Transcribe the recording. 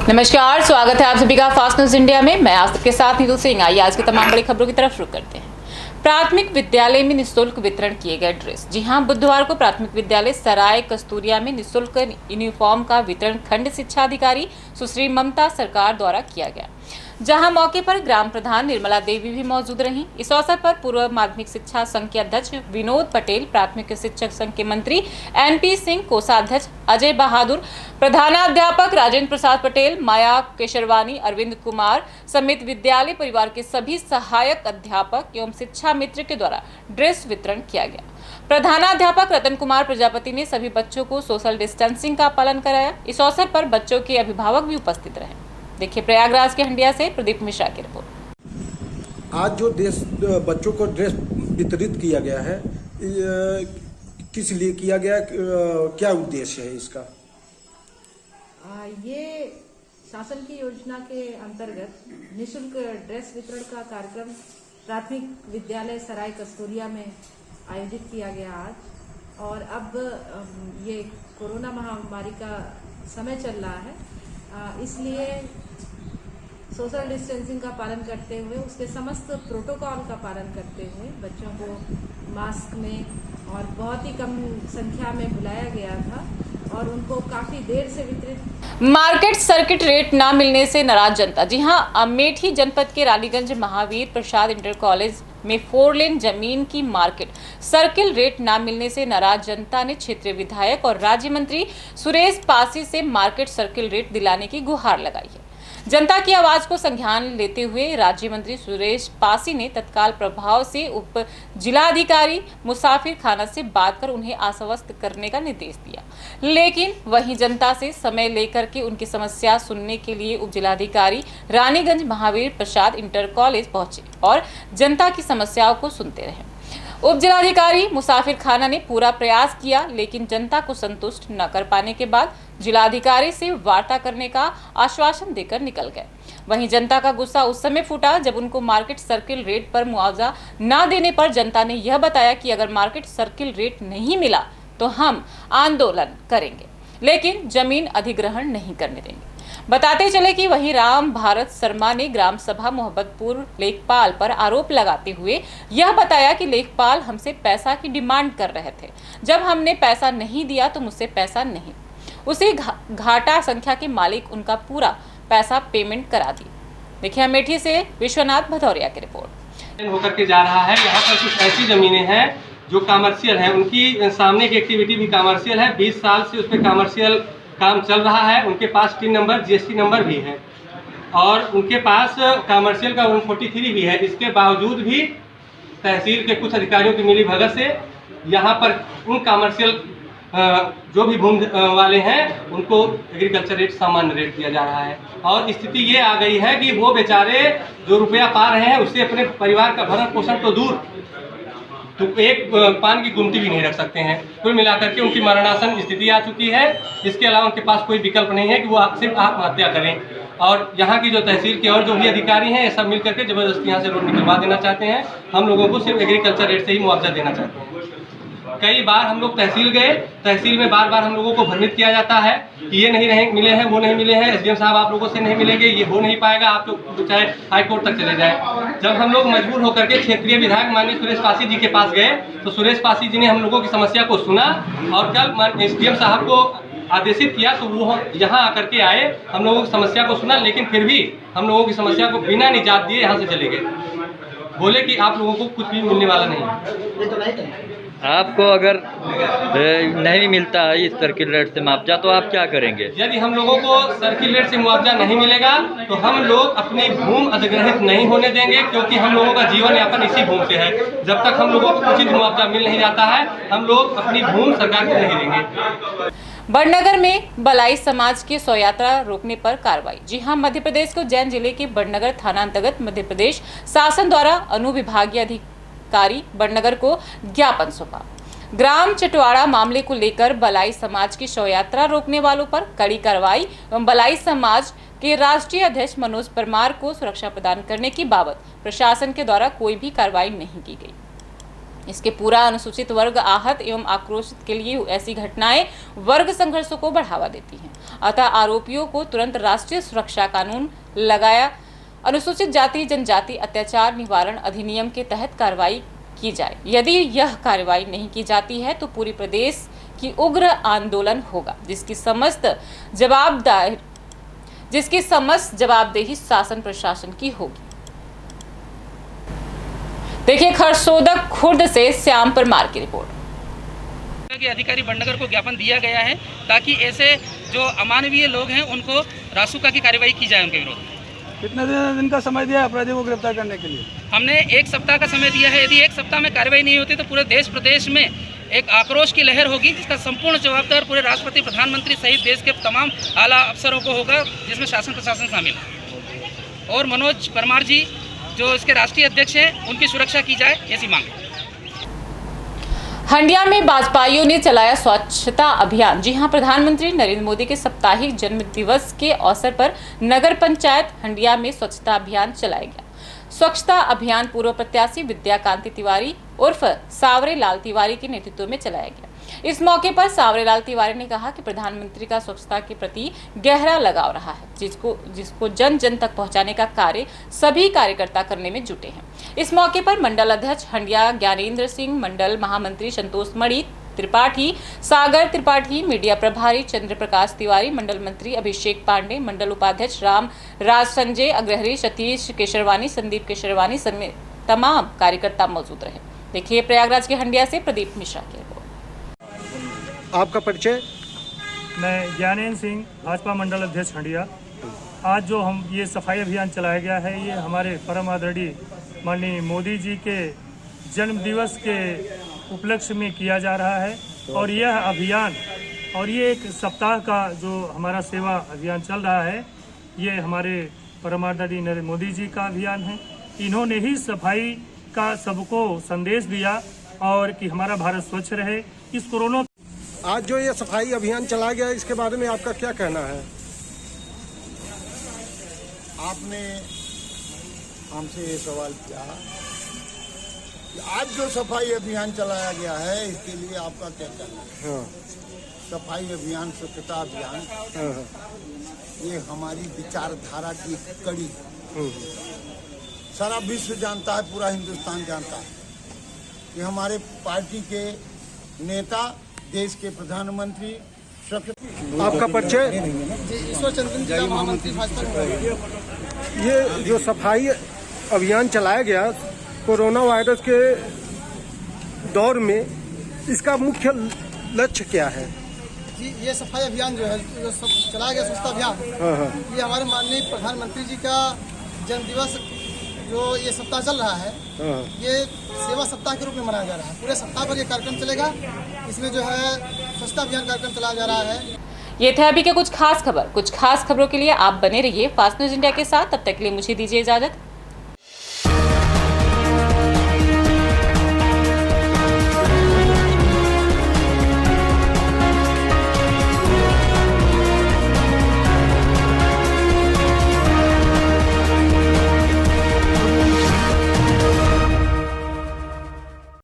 नमस्कार, स्वागत है आप सभी का फास्ट न्यूज इंडिया में। मैं आज के साथ नीतू सिंह। आइए आज की तमाम बड़ी खबरों की तरफ रुख करते हैं। प्राथमिक विद्यालय में निःशुल्क वितरण किए गए ड्रेस। जी हां, बुधवार को प्राथमिक विद्यालय सराय कस्तूरिया में निःशुल्क यूनिफॉर्म का वितरण खंड शिक्षा अधिकारी सुश्री ममता सरकार द्वारा किया गया, जहां मौके पर ग्राम प्रधान निर्मला देवी भी मौजूद रहीं। इस अवसर पर पूर्व माध्यमिक शिक्षा संघ के अध्यक्ष विनोद पटेल, प्राथमिक शिक्षक संघ के मंत्री एनपी सिंह, कोषाध्यक्ष अजय बहादुर, प्रधानाध्यापक राजेंद्र प्रसाद पटेल, माया केशरवानी, अरविंद कुमार समेत विद्यालय परिवार के सभी सहायक अध्यापक एवं शिक्षा मित्र के द्वारा ड्रेस वितरण किया गया। प्रधानाध्यापक रतन कुमार प्रजापति ने सभी बच्चों को सोशल डिस्टेंसिंग का पालन कराया। इस अवसर पर बच्चों के अभिभावक भी उपस्थित रहे। देखिए प्रयागराज के हंडिया से प्रदीप मिश्रा की रिपोर्ट। आज जो बच्चों को ड्रेस वितरित किया गया है, किस लिए किया गया, क्या उद्देश्य है इसका? ये शासन की योजना के अंतर्गत निःशुल्क ड्रेस वितरण का कार्यक्रम प्राथमिक विद्यालय सराय कस्तूरिया में आयोजित किया गया आज। और अब ये कोरोना महामारी का समय चल रहा है, इसलिए सोशल डिस्टेंसिंग का पालन करते हुए, उसके समस्त प्रोटोकॉल का पालन करते हुए बच्चों को मास्क में और बहुत ही कम संख्या में बुलाया गया था और उनको काफी देर से वितरित। मार्केट सर्किट रेट न मिलने से नाराज जनता। जी हां, अमेठी जनपद के रानीगंज महावीर प्रसाद इंटर कॉलेज में 4 लेन जमीन की मार्केट सर्किल रेट न मिलने से नाराज जनता ने क्षेत्रीय विधायक और राज्य मंत्री सुरेश पासी से मार्केट सर्किल रेट दिलाने की गुहार लगाई है। जनता की आवाज को संज्ञान लेते हुए राज्य मंत्री सुरेश पासी ने तत्काल प्रभाव से उप जिलाधिकारी मुसाफिर खाना से बात कर उन्हें आश्वस्त करने का निर्देश दिया, लेकिन वहीं जनता से समय लेकर के उनकी समस्या सुनने के लिए उप जिलाधिकारी रानीगंज महावीर प्रसाद इंटर कॉलेज पहुंचे और जनता की समस्याओं को सुनते रहे। उप जिलाधिकारी मुसाफिर खाना ने पूरा प्रयास किया, लेकिन जनता को संतुष्ट न कर पाने के बाद जिलाधिकारी से वार्ता करने का आश्वासन देकर निकल गए। वहीं जनता का गुस्सा उस समय फूटा जब उनको मार्केट सर्किल रेट पर मुआवजा न देने पर जनता ने यह बताया कि अगर मार्केट सर्किल रेट नहीं मिला तो हम आंदोलन करेंगे, लेकिन जमीन अधिग्रहण नहीं करने देंगे। बताते चले कि वहीं राम भारत शर्मा ने ग्राम सभा मोहब्बतपुर लेखपाल पर आरोप लगाते हुए यह बताया कि लेखपाल हमसे पैसा की डिमांड कर रहे थे। जब हमने पैसा नहीं दिया तो मुझसे पैसा नहीं, उसी घाटा संख्या के मालिक उनका पूरा पैसा पेमेंट करा दी। देखिए अमेठी से विश्वनाथ भदौरिया की रिपोर्ट। होकर के जा रहा है। यहाँ पर कुछ ऐसी जमीनें हैं जो कमर्शियल हैं, उनकी सामने की एक्टिविटी भी कमर्शियल है। 20 साल से उस पर कमर्शियल काम चल रहा है। उनके पास टीन नंबर जीएसटी नंबर भी है और उनके पास कमर्शियल का 143 भी है। इसके बावजूद भी तहसील के कुछ अधिकारियों की मिली भगत से यहाँ पर उन कमर्शियल जो भी भूमि वाले हैं उनको एग्रीकल्चर रेट सामान्य रेट दिया जा रहा है। और स्थिति ये आ गई है कि वो बेचारे जो रुपया पा रहे हैं उससे अपने परिवार का भरण पोषण तो दूर, तो एक पान की गुमटी भी नहीं रख सकते हैं। कुल मिलाकर के उनकी मरणासन स्थिति आ चुकी है। इसके अलावा उनके पास कोई विकल्प नहीं है कि वो सिर्फ आत्महत्या करें। और यहाँ की जो तहसील के और जो भी अधिकारी हैं ये सब मिलकर के जबरदस्ती यहाँ से रोड निकलवा देना चाहते हैं। हम लोगों को सिर्फ एग्रीकल्चर रेट से ही मुआवजा देना चाहते हैं। कई बार हम लोग तहसील गए, तहसील में बार बार हम लोगों को भ्रमित किया जाता है कि ये नहीं मिले हैं, वो नहीं मिले हैं, एसडीएम साहब आप लोगों से नहीं मिलेंगे, ये हो नहीं पाएगा, आप लोग चाहे हाई कोर्ट तक चले जाए। जब हम लोग मजबूर होकर के क्षेत्रीय विधायक माननीय सुरेश पासी जी के पास गए तो सुरेश पासी जी ने हम लोगों की समस्या को सुना और कल एसडीएम साहब को आदेशित किया तो वो यहाँ आकर के आए, हम लोगों की समस्या को सुना, लेकिन फिर भी हम लोगों की समस्या को बिना निजात दिए यहाँ से चले गए। बोले कि आप लोगों को कुछ भी मिलने वाला नहीं। आपको अगर नहीं मिलता है इस सर्किल रेट से मुआवजा तो आप क्या करेंगे? यदि हम लोगों को सर्किल रेट से मुआवजा नहीं मिलेगा तो हम लोग अपनी भूमि अधिग्रहित नहीं होने देंगे, क्योंकि हम लोगों का जीवन यापन इसी भूमि से है। जब तक हम लोगों को उचित मुआवजा मिल नहीं जाता है हम लोग अपनी भूमि सरकार को नहीं देंगे। बड़नगर में बलाई समाज की शव यात्रा रोकने पर कार्रवाई। जी हां, मध्य प्रदेश को उज्जैन जिले के बड़नगर थाना अंतर्गत मध्य प्रदेश शासन द्वारा अनुविभागीय अधिकारी बड़नगर को ज्ञापन सौंपा। ग्राम चटवाड़ा मामले को लेकर बलाई समाज की शव यात्रा रोकने वालों पर कड़ी कार्रवाई एवं बलाई समाज के राष्ट्रीय अध्यक्ष मनोज परमार को सुरक्षा प्रदान करने की बाबत प्रशासन के द्वारा कोई भी कार्रवाई नहीं की गई। इसके पूरा अनुसूचित वर्ग आहत एवं आक्रोशित के लिए ऐसी घटनाएं वर्ग संघर्षों को बढ़ावा देती हैं। अतः आरोपियों को तुरंत राष्ट्रीय सुरक्षा कानून लगाया अनुसूचित जाति जनजाति अत्याचार निवारण अधिनियम के तहत कार्रवाई की जाए। यदि यह कार्रवाई नहीं की जाती है तो पूरी प्रदेश की उग्र आंदोलन होगा, जिसकी समस्त जवाबदेही शासन प्रशासन की होगी। देखिए खरसोदक खुर्द से श्याम परमार की रिपोर्ट। के अधिकारी बड़नगर को ज्ञापन दिया गया है ताकि ऐसे जो अमानवीय लोग हैं उनको रासुका की कार्रवाई की जाए उनके विरोध में। कितने दिन का समय दिया अपराधियों को गिरफ्तार करने के लिए? हमने 1 सप्ताह का समय दिया है। यदि 1 सप्ताह में कार्रवाई नहीं होती तो पूरे देश प्रदेश में एक आक्रोश की लहर होगी, जिसका संपूर्ण जवाबदार पूरे राष्ट्रपति प्रधानमंत्री सहित देश के तमाम आला अफसरों को होगा, जिसमें शासन प्रशासन शामिल है। और मनोज परमार जी जो इसके राष्ट्रीय अध्यक्ष हैं उनकी सुरक्षा की जाए, ऐसी मांग है। हंडिया में भाजपाइयों ने चलाया स्वच्छता अभियान। जी हां, प्रधानमंत्री नरेंद्र मोदी के साप्ताहिक जन्म दिवस के अवसर पर नगर पंचायत हंडिया में स्वच्छता अभियान चलाया गया। स्वच्छता अभियान पूर्व प्रत्याशी विद्या कांति तिवारी उर्फ सावरे लाल तिवारी के नेतृत्व में चलाया गया। इस मौके पर सावरे लाल तिवारी ने कहा कि प्रधानमंत्री का स्वच्छता के प्रति गहरा लगाव रहा है, जिसको जन जन तक पहुंचाने का कार्य सभी कार्यकर्ता करने में जुटे हैं। इस मौके पर मंडल अध्यक्ष हंडिया ज्ञानेंद्र सिंह, मंडल महामंत्री संतोष मणि त्रिपाठी, सागर त्रिपाठी, मीडिया प्रभारी चंद्र प्रकाश तिवारी, मंडल मंत्री अभिषेक पांडे, मंडल उपाध्यक्ष राम राज संजय अग्रहरी, सतीश केशरवानी, संदीप केशरवानी समेत तमाम कार्यकर्ता मौजूद रहे। देखिए प्रयागराज के हंडिया से प्रदीप मिश्रा की रिपोर्ट। आपका परिचय? मैं ज्ञानेंद्र सिंह, भाजपा मंडल अध्यक्ष हंडिया। आज जो हम ये सफाई अभियान चलाया गया है, ये हमारे परम आदरणीय माननीय मोदी जी के जन्म दिवस के उपलक्ष्य में किया जा रहा है। और यह अभियान और ये एक सप्ताह का जो हमारा सेवा अभियान चल रहा है, ये हमारे परम आदरणीय नरेंद्र मोदी जी का अभियान है। इन्होंने ही सफाई का सबको संदेश दिया और कि हमारा भारत स्वच्छ रहे। इस कोरोना आज जो ये सफाई अभियान चलाया गया, इसके बारे में आपका क्या कहना है? आपने हमसे ये सवाल किया कि आज जो सफाई अभियान चलाया गया है, इसके लिए आपका क्या कहना है? हाँ। सफाई अभियान, स्वच्छता अभियान, ये हमारी विचारधारा की एक कड़ी है। सारा विश्व जानता है, पूरा हिंदुस्तान जानता है कि हमारे पार्टी के नेता, देश के प्रधानमंत्री। आपका परिचय? ईश्वर चंद्रन जिला महामंत्री भाजपा। ये जो सफाई अभियान चलाया गया कोरोना वायरस के दौर में, इसका मुख्य लक्ष्य क्या है? जी, ये सफाई अभियान जो है, जो चलाया गया स्वच्छता अभियान, ये हमारे माननीय प्रधानमंत्री जी का जन्मदिवस जो ये सप्ताह चल रहा है, ये सेवा सप्ताह के रूप में मनाया जा रहा है। पूरे सप्ताह पर ये कार्यक्रम चलेगा। इसमें जो है स्वच्छता अभियान कार्यक्रम चलाया जा रहा है। ये थे अभी के कुछ खास खबरों के लिए आप बने रहिए फास्ट न्यूज इंडिया के साथ। तब तक के लिए मुझे दीजिए इजाजत।